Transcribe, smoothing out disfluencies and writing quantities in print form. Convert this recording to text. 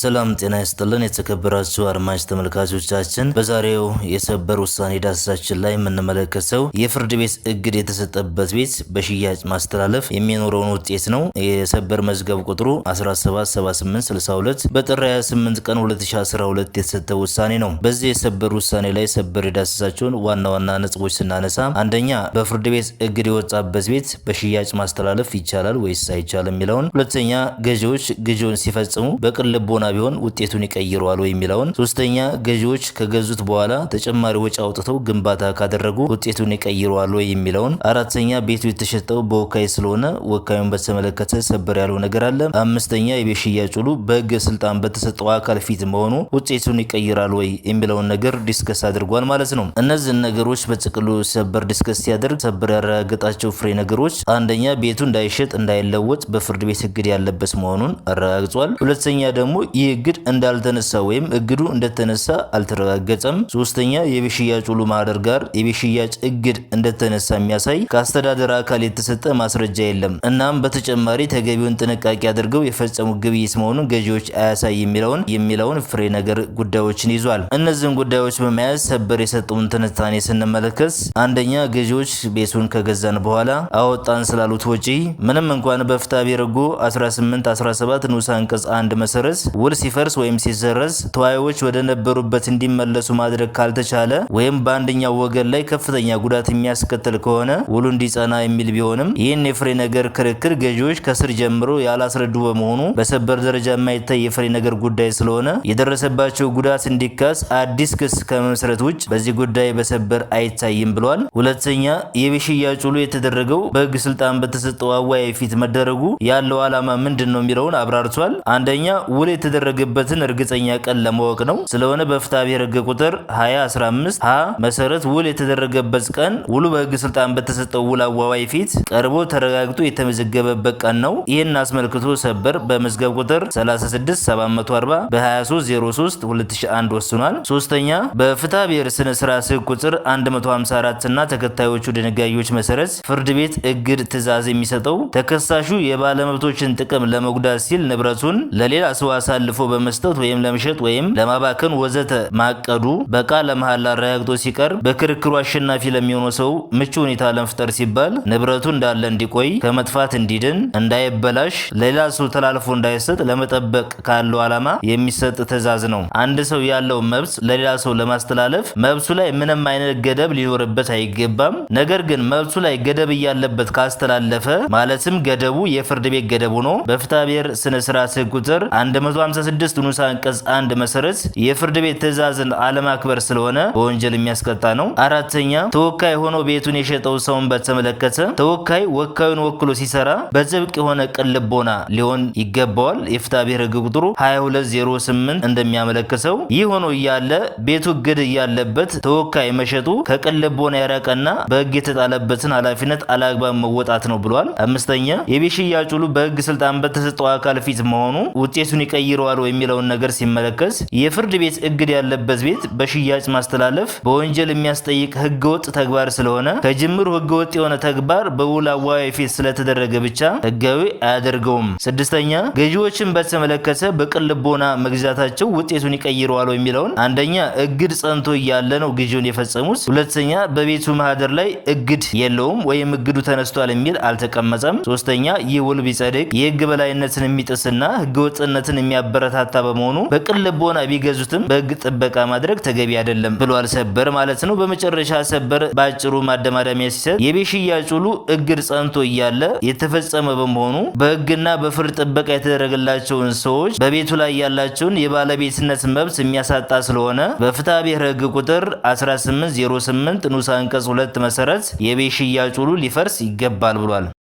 ሰላም ጤና ይስጥልን የተከበራችሁ አድማጭ ተመልካቾቻችን፣ በዛሬው የሰበር ውሳኔ ዳሰሳችን ላይ የምንመለከተው የፍርድ ቤት እግድ የተሰጠበት ቤት በሽያጭ ማስተላለፍ የሚኖረውን ውጤት ነው። የሰበር መዝገብ ቁጥሩ 177862 በጥር 28 ቀን 2012 የተሰጠ ውሳኔ ነው። በዚህ የሰበር ውሳኔ ላይ ሰበር የዳሰሳቸውን ዋና ዋና ነጥቦች ስናነሳ፣ አንደኛ በፍርድ ቤት እግድ የወጣበት ቤት በሽያጭ ማስተላለፍ ይቻላል ወይስ አይቻልም የሚለውን፣ ሁለተኛ ገዢዎች ግዢውን ሲፈጽሙ በቅን ልቦና ቢሆን ውጤቱን ይቀይረዋል ወይ የሚለውን፣ ሶስተኛ ገዢዎች ከገዙት በኋላ ተጨማሪ ወጪ አውጥተው ግንባታ ካደረጉ ውጤቱን ይቀይረዋል ወይ የሚለውን፣ አራተኛ ቤቱ የተሸጠው በወካይ ስለሆነ ወካዩን በተመለከተ ሰበር ያለው ነገር አለ። አምስተኛ የቤት ሽያጭ ውሉ በሕግ ስልጣን በተሰጠው አካል ፊት መሆኑ ውጤቱን ይቀይራል ወይ የሚለውን ነገር ዲስከስ አድርጓል ማለት ነው። እነዚህን ነገሮች በጥቅሉ ሰበር ዲስከስ ሲያደርግ ሰበር ያረጋገጣቸው ፍሬ ነገሮች፣ አንደኛ ቤቱ እንዳይሸጥ እንዳይለወጥ በፍርድ ቤት እግድ ያለበት መሆኑን አረጋግጧል። ሁለተኛ ደግሞ ይህ እግድ እንዳልተነሳ ወይም እግዱ እንደተነሳ አልተረጋገጠም። ሶስተኛ የቤት ሽያጭ ውሉ ማህደር ጋር የቤት ሽያጭ እግድ እንደተነሳ የሚያሳይ ከአስተዳደር አካል የተሰጠ ማስረጃ የለም። እናም በተጨማሪ ተገቢውን ጥንቃቄ አድርገው የፈጸሙ ግብይት መሆኑን ገዢዎች አያሳይ የሚለውን ፍሬ ነገር ጉዳዮችን ይዟል። እነዚህን ጉዳዮች በመያዝ ሰበር የሰጠውን ትንታኔ ስንመለከት፣ አንደኛ ገዢዎች ቤቱን ከገዛን በኋላ አወጣን ስላሉት ወጪ ምንም እንኳን በፍትሐ ብሔር ሕጉ 1817 ንዑስ አንቀጽ 1 መሰረት ውል ሲፈርስ ወይም ሲሰረዝ ተዋዮች ወደ ነበሩበት እንዲመለሱ ማድረግ ካልተቻለ ወይም በአንደኛው ወገን ላይ ከፍተኛ ጉዳት የሚያስከትል ከሆነ ውሉ እንዲጸና የሚል ቢሆንም ይህን የፍሬ ነገር ክርክር ገዢዎች ከስር ጀምሮ ያላስረዱ በመሆኑ በሰበር ደረጃ የማይታይ የፍሬ ነገር ጉዳይ ስለሆነ የደረሰባቸው ጉዳት እንዲካስ አዲስ ክስ ከመመስረት ውጭ በዚህ ጉዳይ በሰበር አይታይም ብሏል። ሁለተኛ የቤት ሽያጭ ውሉ የተደረገው በሕግ ስልጣን በተሰጠው አዋይ ፊት መደረጉ ያለው ዓላማ ምንድን ነው የሚለውን አብራርቷል። አንደኛ ውል የተደረገበትን እርግጠኛ ቀን ለማወቅ ነው። ስለሆነ በፍትሐ ብሔር ሕግ ቁጥር 2015 ሀ መሰረት ውል የተደረገበት ቀን ውሉ በሕግ ስልጣን በተሰጠው ውል አዋዋይ ፊት ቀርቦ ተረጋግጦ የተመዘገበበት ቀን ነው። ይህን አስመልክቶ ሰበር በመዝገብ ቁጥር 36740 በ2303 2001 ወስኗል። ሶስተኛ በፍትሐ ብሔር ስነ ስርዓት ሕግ ቁጥር 154 እና ተከታዮቹ ድንጋጌዎች መሰረት ፍርድ ቤት እግድ ትዕዛዝ የሚሰጠው ተከሳሹ የባለመብቶችን ጥቅም ለመጉዳት ሲል ንብረቱን ለሌላ ሰው አሳልፎ በመስጠት ወይም ለመሸጥ ወይም ለማባከን ወዘተ ማቀዱ በቃለ መሐላ አረጋግጦ ሲቀርብ በክርክሩ አሸናፊ ለሚሆነው ሰው ምቹ ሁኔታ ለመፍጠር ሲባል ንብረቱ እንዳለ እንዲቆይ፣ ከመጥፋት እንዲድን፣ እንዳይበላሽ፣ ለሌላ ሰው ተላልፎ እንዳይሰጥ ለመጠበቅ ካለው ዓላማ የሚሰጥ ትዕዛዝ ነው። አንድ ሰው ያለው መብት ለሌላ ሰው ለማስተላለፍ መብቱ ላይ ምንም አይነት ገደብ ሊኖርበት አይገባም። ነገር ግን መብቱ ላይ ገደብ እያለበት ካስተላለፈ ማለትም ገደቡ የፍርድ ቤት ገደብ ሆኖ በፍትሐ ብሔር ስነ ስርዓት ሕግ ቁጥር 156 ንዑስ አንቀጽ 1 መሰረት የፍርድ ቤት ትዕዛዝን አለማክበር ስለሆነ በወንጀል የሚያስቀጣ ነው። አራተኛ ተወካይ ሆኖ ቤቱን የሸጠው ሰውን በተመለከተ ተወካይ ወካዩን ወክሎ ሲሰራ በጥብቅ የሆነ ቅን ልቦና ሊሆን ይገባዋል። የፍትሐ ብሔር ሕግ ቁጥሩ 2208 እንደሚያመለክተው ይህ ሆኖ እያለ ቤቱ እግድ እያለበት ተወካይ መሸጡ ከቅን ልቦና የራቀና በሕግ የተጣለበትን ኃላፊነት አላግባብ መወጣት ነው ብሏል። አምስተኛ የቤት ሽያጭ ውሉ በሕግ ስልጣን በተሰጠው አካል ፊት መሆኑ ውጤቱን ይቀይረዋል የሚለውን ነገር ሲመለከት የፍርድ ቤት እግድ ያለበት ቤት በሽያጭ ማስተላለፍ በወንጀል የሚያስጠይቅ ህገወጥ ተግባር ስለሆነ ከጅምሩ ህገወጥ የሆነ ተግባር በውል አዋዋይ ፊት ስለተደረገ ብቻ ህጋዊ አያደርገውም። ስድስተኛ ገዢዎችን በተመለከተ በቅን ልቦና መግዛታቸው ውጤቱን ይቀይረዋል የሚለውን፣ አንደኛ እግድ ጸንቶ እያለ ነው ግዢውን የፈጸሙት። ሁለተኛ በቤቱ ማህደር ላይ እግድ የለውም ወይም እግዱ ተነስቷል የሚል አልተቀመጠም። ሶስተኛ ይህ ውል ቢጸድቅ የህግ በላይነትን የሚጥስና ህገወጥነትን የሚያበረታታ በመሆኑ በቅን ልቦና ቢገዙትም በህግ ጥበቃ ማድረግ ተገቢ አይደለም ብሏል ሰበር ማለት ነው። በመጨረሻ ሰበር በአጭሩ ማደማደሚያ ሲሰጥ የቤት ሽያጭ ውሉ እግድ ጸንቶ እያለ የተፈጸመ በመሆኑ በህግና በፍርድ ጥበቃ የተደረገላቸውን ሰዎች በቤቱ ላይ ያላቸውን የባለቤትነት መብት የሚያሳጣ ስለሆነ በፍትሐ ብሔር ሕግ ቁጥር 1808 ንዑስ አንቀጽ 2 መሰረት የቤት ሽያጭ ውሉ ሊፈርስ ይገባል ብሏል።